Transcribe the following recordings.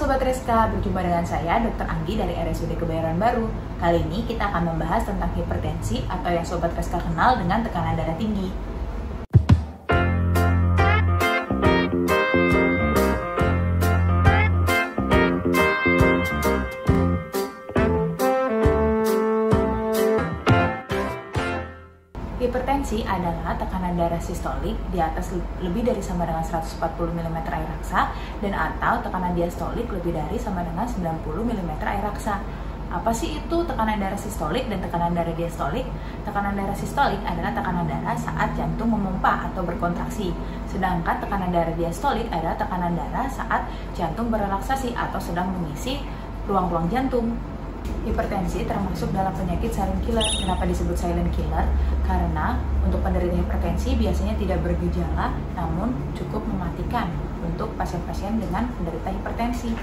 Sobat Reska, berjumpa dengan saya Dr. Anggi dari RSUD Kebayoran Baru. Kali ini kita akan membahas tentang hipertensi atau yang Sobat Reska kenal dengan tekanan darah tinggi. Hipertensi adalah tekanan darah sistolik di atas lebih dari sama dengan 140 mm air raksa dan atau tekanan diastolik lebih dari sama dengan 90 mm air raksa. Apa sih itu tekanan darah sistolik dan tekanan darah diastolik? Tekanan darah sistolik adalah tekanan darah saat jantung memompa atau berkontraksi. Sedangkan tekanan darah diastolik adalah tekanan darah saat jantung berelaksasi atau sedang mengisi ruang-ruang jantung. Hipertensi termasuk dalam penyakit silent killer. Kenapa disebut silent killer? Karena untuk penderita hipertensi biasanya tidak bergejala, namun cukup mematikan untuk pasien-pasien dengan penderita hipertensi.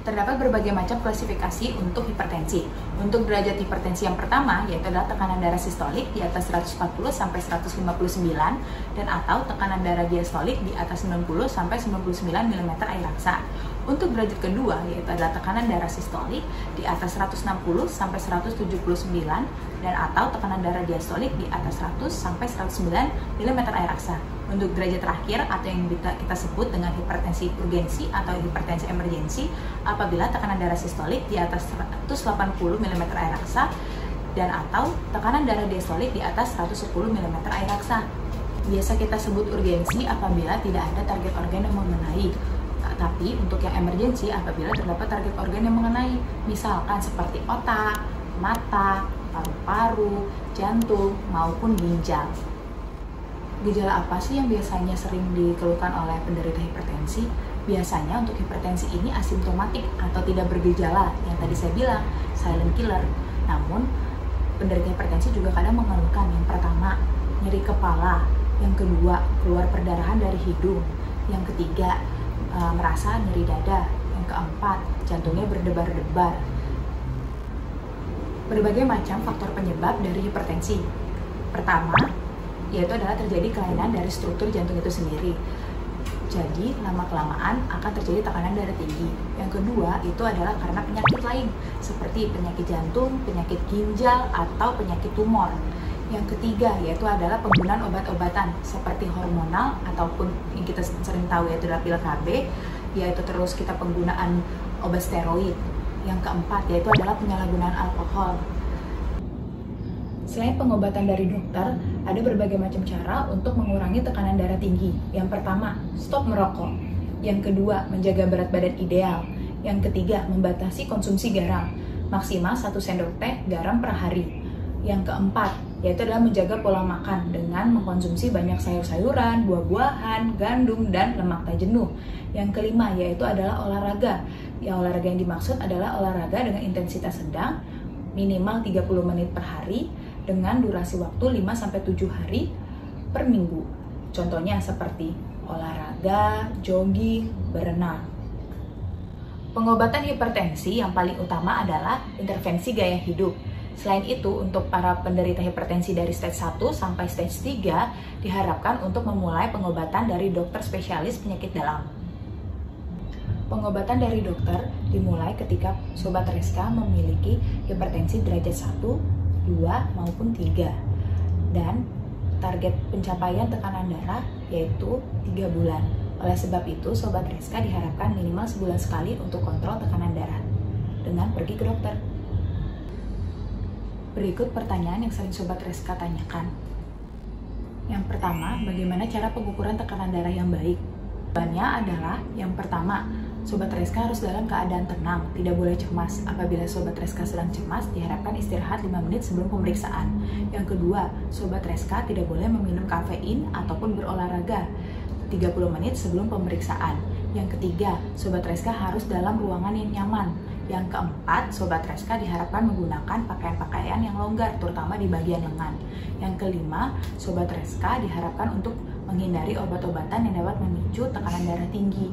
Terdapat berbagai macam klasifikasi untuk hipertensi. Untuk derajat hipertensi yang pertama, yaitu adalah tekanan darah sistolik di atas 140 sampai 159 dan atau tekanan darah diastolik di atas 90 sampai 99 mm air raksa. Untuk derajat kedua, yaitu adalah tekanan darah sistolik di atas 160 sampai 179 dan atau tekanan darah diastolik di atas 100 sampai 109 mm air raksa. Untuk derajat terakhir atau yang kita sebut dengan hipertensi urgensi atau hipertensi emergensi apabila tekanan darah sistolik di atas 180 mm air raksa dan atau tekanan darah diastolik di atas 110 mm air raksa. Biasa kita sebut urgensi apabila tidak ada target organ yang mengenai. Tapi untuk yang emergensi apabila terdapat target organ yang mengenai, misalkan seperti otak, mata, paru-paru, jantung, maupun ginjal. Gejala apa sih yang biasanya sering dikeluhkan oleh penderita hipertensi? Biasanya untuk hipertensi ini asimptomatik atau tidak bergejala, yang tadi saya bilang, silent killer. Namun, penderita hipertensi juga kadang mengeluhkan yang pertama, nyeri kepala, yang kedua, keluar perdarahan dari hidung, yang ketiga, merasa nyeri dada, yang keempat, jantungnya berdebar-debar. Berbagai macam faktor penyebab dari hipertensi. Pertama, yaitu adalah terjadi kelainan dari struktur jantung itu sendiri. Jadi, lama-kelamaan akan terjadi tekanan darah tinggi. Yang kedua, itu adalah karena penyakit lain, seperti penyakit jantung, penyakit ginjal, atau penyakit tumor. Yang ketiga, yaitu adalah penggunaan obat-obatan, seperti hormonal, ataupun yang kita sering tahu yaitu adalah pil KB, yaitu terus kita penggunaan obat steroid. Yang keempat, yaitu adalah penyalahgunaan alkohol. Selain pengobatan dari dokter, ada berbagai macam cara untuk mengurangi tekanan darah tinggi. Yang pertama, stop merokok. Yang kedua, menjaga berat badan ideal. Yang ketiga, membatasi konsumsi garam, maksimal 1 sendok teh garam per hari. Yang keempat, yaitu adalah menjaga pola makan dengan mengkonsumsi banyak sayur-sayuran, buah-buahan, gandum, dan lemak tak jenuh. Yang kelima, yaitu adalah olahraga. Yang olahraga yang dimaksud adalah olahraga dengan intensitas sedang, minimal 30 menit per hari, dengan durasi waktu 5-7 hari per minggu. Contohnya seperti olahraga, jogging, berenang. Pengobatan hipertensi yang paling utama adalah intervensi gaya hidup. Selain itu, untuk para penderita hipertensi dari stage 1 sampai stage 3 diharapkan untuk memulai pengobatan dari dokter spesialis penyakit dalam. Pengobatan dari dokter dimulai ketika Sobat Reska memiliki hipertensi derajat 1, 2, maupun 3. Dan target pencapaian tekanan darah yaitu 3 bulan. Oleh sebab itu, Sobat Reska diharapkan minimal sebulan sekali untuk kontrol tekanan darah dengan pergi ke dokter. Berikut pertanyaan yang sering Sobat Reska tanyakan. Yang pertama, bagaimana cara pengukuran tekanan darah yang baik? Jawabannya adalah yang pertama, Sobat Reska harus dalam keadaan tenang, tidak boleh cemas. Apabila Sobat Reska sedang cemas, diharapkan istirahat 5 menit sebelum pemeriksaan. Yang kedua, Sobat Reska tidak boleh meminum kafein ataupun berolahraga 30 menit sebelum pemeriksaan. Yang ketiga, Sobat Reska harus dalam ruangan yang nyaman. Yang keempat, Sobat Reska diharapkan menggunakan pakaian-pakaian yang longgar, terutama di bagian lengan. Yang kelima, Sobat Reska diharapkan untuk menghindari obat-obatan yang dapat memicu tekanan darah tinggi.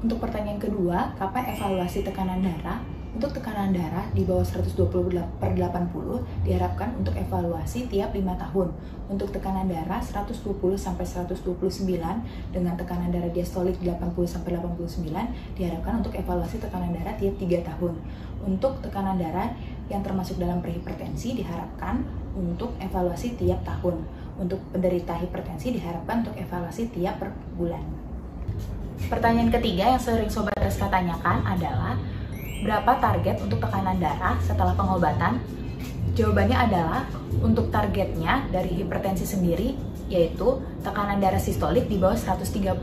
Untuk pertanyaan kedua, kapan evaluasi tekanan darah? Untuk tekanan darah di bawah 120/80 diharapkan untuk evaluasi tiap 5 tahun. Untuk tekanan darah 120-129 dengan tekanan darah diastolik 80-89 diharapkan untuk evaluasi tekanan darah tiap 3 tahun. Untuk tekanan darah yang termasuk dalam prehipertensi diharapkan untuk evaluasi tiap tahun. Untuk penderita hipertensi diharapkan untuk evaluasi tiap per bulan. Pertanyaan ketiga yang sering Sobat Reska tanyakan adalah, berapa target untuk tekanan darah setelah pengobatan? Jawabannya adalah, untuk targetnya dari hipertensi sendiri yaitu tekanan darah sistolik di bawah 130.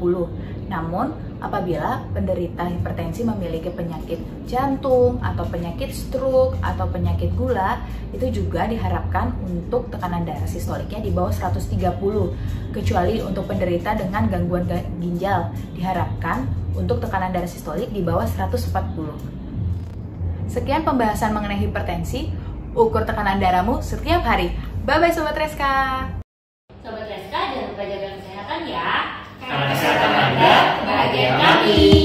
Namun, apabila penderita hipertensi memiliki penyakit jantung atau penyakit stroke atau penyakit gula, itu juga diharapkan untuk tekanan darah sistoliknya di bawah 130. Kecuali untuk penderita dengan gangguan ginjal, diharapkan untuk tekanan darah sistolik di bawah 140. Sekian pembahasan mengenai hipertensi. Ukur tekanan darahmu setiap hari. Bye-bye Sobat Reska. Sobat Reska, jangan lupa jaga kesehatan ya. Karena kesehatan Anda, kebahagiaan kami.